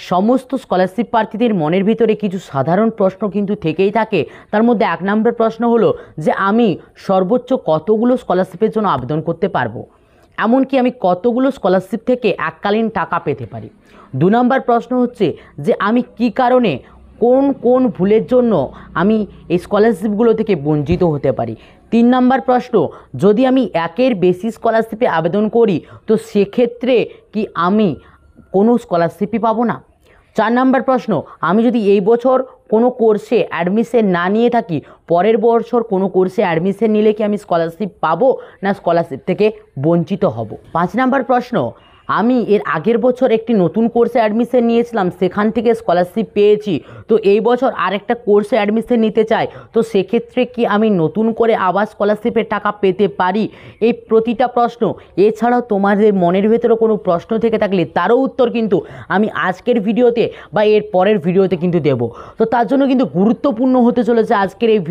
সমস্ত স্কলারশিপ প্রার্থীদের মনের ভিতরে কিছু সাধারণ প্রশ্ন কিন্তু থেকেই থাকে। তার মধ্যে 1 নম্বর প্রশ্ন হলো যে আমি সর্বোচ্চ কতগুলো স্কলারশিপের জন্য আবেদন করতে পারবো, এমনকি আমি কতগুলো স্কলারশিপ থেকে এককালীন টাকা পেতে পারি। 2 নম্বর প্রশ্ন হচ্ছে যে আমি কি কারণে কোন কোন ভুলের জন্য আমি এই স্কলারশিপগুলো থেকে বঞ্চিত হতে পারি। 3 নম্বর প্রশ্ন, যদি আমি একের বেশি স্কলারশিপে আবেদন করি তো সেক্ষেত্রে কি আমি কোনো স্কলারশিপই পাবো না। 4 নম্বর প্রশ্ন, আমি যদি এই বছর কোনো কোর্সে অ্যাডমিশন না নিয়ে থাকি, পরের বছর কোনো কোর্সে অ্যাডমিশন নিলে কি আমি স্কলারশিপ পাবো না স্কলারশিপ থেকে বঞ্চিত হব। 5 নম্বর প্রশ্ন, আমি এর আগের বছর একটি নতুন কোর্সে অ্যাডমিশন নিয়েছিলাম, সেখান থেকে স্কলারশিপ পেয়েছি, তো এই বছর আরেকটা কোর্সে অ্যাডমিশন নিতে চাই, তো সেক্ষেত্রে কি আমি নতুন করে আবার স্কলারশিপের টাকা পেতে পারি। এই প্রতিটা প্রশ্ন, এছাড়াও তোমাদের মনের ভেতরে কোনো প্রশ্ন থেকে থাকলে তারও উত্তর কিন্তু আমি আজকের ভিডিওতে বা এর পরের ভিডিওতে কিন্তু দেব। তো তার জন্য কিন্তু গুরুত্বপূর্ণ হতে চলেছে আজকের এই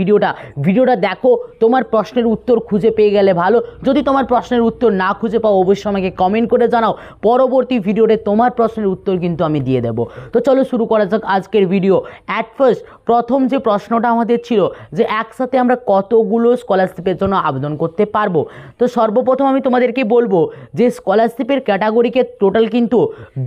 ভিডিওটা দেখো। তোমার প্রশ্নের উত্তর খুঁজে পেয়ে গেলে ভালো, যদি তোমার প্রশ্নের উত্তর না খুঁজে পাও অবশ্যই আমাকে কমেন্ট করে জানাও, পরবর্তী ভিডিওতে তোমার প্রশ্নের উত্তর কিন্তু আমি দিয়ে দেব। তো চলো শুরু করা যাক আজকের ভিডিও। অ্যাট ফার্স্ট প্রথম যে প্রশ্নটা আমাদের ছিল যে একসাথে আমরা কতগুলো স্কলারশিপের জন্য আবেদন করতে পারবো। তো সর্বপ্রথম আমি তোমাদেরকে বলবো যে স্কলারশিপের ক্যাটাগরিকে টোটাল কিন্তু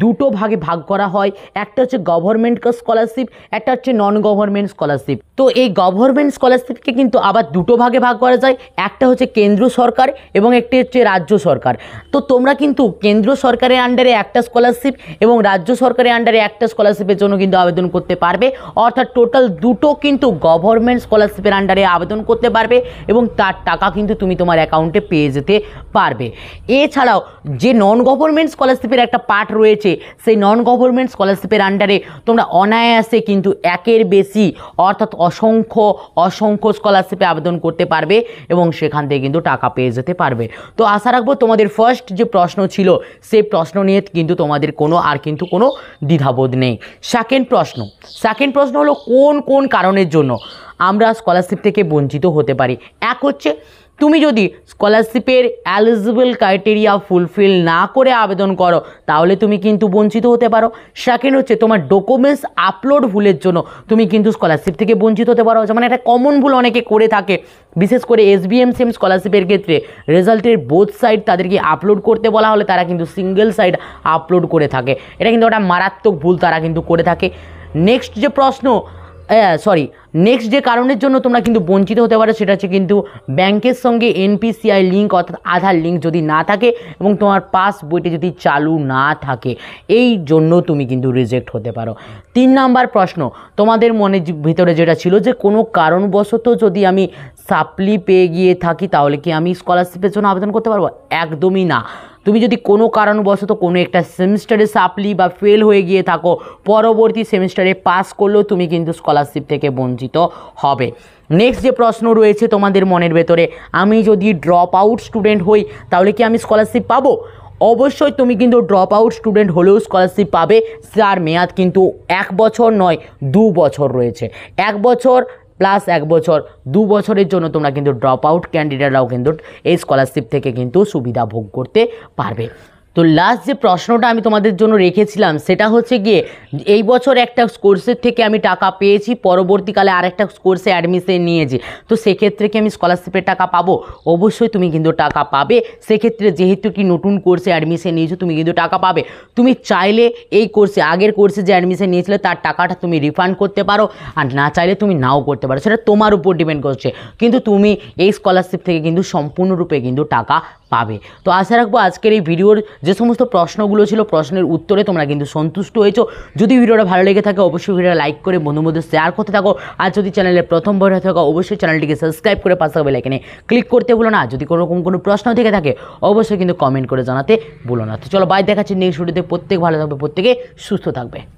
দুটো ভাগে ভাগ করা হয়। একটা হচ্ছে গভর্নমেন্ট স্কলারশিপ, একটা হচ্ছে নন গভর্নমেন্ট স্কলারশিপ। তো এই গভর্নমেন্ট স্কলারশিপকে কিন্তু আবার দুটো ভাগে ভাগ করা যায়, একটা হচ্ছে কেন্দ্র সরকার এবং একটি হচ্ছে রাজ্য সরকার। তো তোমরা কিন্তু কেন্দ্র সরকারের আন্ডারে একটা স্কলারশিপ এবং রাজ্য সরকারের আন্ডারে একটা স্কলারশিপের জন্য কিন্তু আবেদন করতে পারবে, অর্থাৎ টোটাল দুটো কিন্তু গভর্নমেন্ট স্কলারশিপের আন্ডারে আবেদন করতে পারবে এবং তার টাকা কিন্তু তুমি তোমার অ্যাকাউন্টে পেয়ে যেতে পারবে। এছাড়াও যে নন গভর্নমেন্ট স্কলারশিপের একটা পার্ট রয়েছে, সেই নন গভর্নমেন্ট স্কলারশিপের আন্ডারে তোমরা অনায়াসে কিন্তু একের বেশি অর্থাৎ অসংখ্য স্কলারশিপে আবেদন করতে পারবে এবং সেখান থেকে কিন্তু টাকা পেয়ে যেতে পারবে। তো আশা রাখবো তোমাদের ফার্স্ট যে প্রশ্ন ছিল সেই প্রশ্ন নিয়ে কিন্তু তোমাদের কোনো দ্বিধাবোধ নেই। সেকেন্ড প্রশ্ন হলো কোন কোন কারণের জন্য আমরা স্কলারশিপ থেকে বঞ্চিত হতে পারি। এক হচ্ছে তুমি যদি স্কলারশিপের এলিজিবল ক্রাইটেরিয়া ফুলফিল না করে আবেদন করো তাহলে তুমি কিন্তু বঞ্চিত হতে পারো। সেকেন্ড হচ্ছে তোমার ডকুমেন্টস আপলোড ভুলের জন্য তুমি কিন্তু স্কলারশিপ থেকে বঞ্চিত হতে পারো। যেমন একটা কমন ভুল অনেকে করে থাকে, বিশেষ করে SBM/SEM স্কলারশিপের ক্ষেত্রে রেজাল্টের বোথ সাইড তাদেরকে আপলোড করতে বলা হলে তারা কিন্তু সিঙ্গেল সাইড আপলোড করে থাকে। এটা কিন্তু একটা মারাত্মক ভুল তারা কিন্তু করে থাকে। নেক্সট যে কারণের জন্য তোমরা কিন্তু বঞ্চিত হতে পারো সেটা হচ্ছে কিন্তু ব্যাংকের সঙ্গে NPCI লিঙ্ক অর্থাৎ আধার লিঙ্ক যদি না থাকে এবং তোমার পাস বইটি যদি চালু না থাকে, এই জন্য তুমি কিন্তু রিজেক্ট হতে পারো। 3 নাম্বার প্রশ্ন, তোমাদের মনের ভিতরে যেটা ছিল যে কোনো কারণবশত যদি আমি সাপ্লি পেয়ে গিয়ে থাকি তাহলে কি আমি স্কলারশিপের জন্য আবেদন করতে পারবো। একদমই না। তুমি যদি কোনো কারণবশত কোনো একটা সেমিস্টারে সাপ্লি বা ফেল হয়ে গিয়ে থাকো, পরবর্তী সেমিস্টারে পাস করলেও তুমি কিন্তু স্কলারশিপ থেকে বঞ্চিত হবে। নেক্সট যে প্রশ্ন রয়েছে তোমাদের মনের ভেতরে, আমি যদি ড্রপ আউট স্টুডেন্ট হই তাহলে কি আমি স্কলারশিপ পাবো। অবশ্যই তুমি কিন্তু ড্রপ আউট স্টুডেন্ট হলেও স্কলারশিপ পাবে। তার মেয়াদ কিন্তু 1 বছর নয় 2 বছর রয়েছে। 1 বছর প্লাস 1 বছর 2 বছরের জন্য তোমরা কিন্তু ড্রপ আউট ক্যান্ডিডেটরাও কিন্তু এই স্কলারশিপ থেকে কিন্তু সুবিধা ভোগ করতে পারবে। তো লাস্ট যে প্রশ্নটা আমি তোমাদের জন্য রেখেছিলাম সেটা হচ্ছে গিয়ে এই বছর একটা কোর্সের থেকে আমি টাকা পেয়েছি, পরবর্তীকালে আরেকটা কোর্সে অ্যাডমিশন নিয়েছি, তো সেক্ষেত্রে কি আমি স্কলারশিপের টাকা পাবো। অবশ্যই তুমি কিন্তু টাকা পাবে। সেক্ষেত্রে যেহেতু কি নতুন কোর্সে অ্যাডমিশন নিয়েছো তুমি কিন্তু টাকা পাবে। তুমি চাইলে এই কোর্সে আগের কোর্সে যে অ্যাডমিশন নিয়েছিলে তার টাকাটা তুমি রিফান্ড করতে পারো, আর না চাইলে তুমি নাও করতে পারো, সেটা তোমার উপর ডিপেন্ড করছে, কিন্তু তুমি এই স্কলারশিপ থেকে কিন্তু সম্পূর্ণরূপে কিন্তু টাকা পাবে। তো আশা রাখবো আজকের এই ভিডিওর যে সমস্ত প্রশ্নগুলো ছিল প্রশ্নের উত্তরে তোমরা কিন্তু সন্তুষ্ট হয়েছো। যদি ভিডিওটা ভালো লেগে থাকে অবশ্যই ভিডিওটা লাইক করে বন্ধুর মধ্যে শেয়ার করতে থাকো। আর যদি চ্যানেলের প্রথমবার হয়ে থাকো অবশ্যই চ্যানেলটিকে সাবস্ক্রাইব করে পাশে বেল আইকনে ক্লিক করতে ভুলো না। যদি কোনো প্রশ্ন থেকে থাকে অবশ্যই কিন্তু কমেন্ট করে জানাতে ভুলো না। তো চলো বাই, দেখাচ্ছি নেক্সট ভিডিওতে। প্রত্যেক ভালো থাকবে, প্রত্যেকে সুস্থ থাকবে।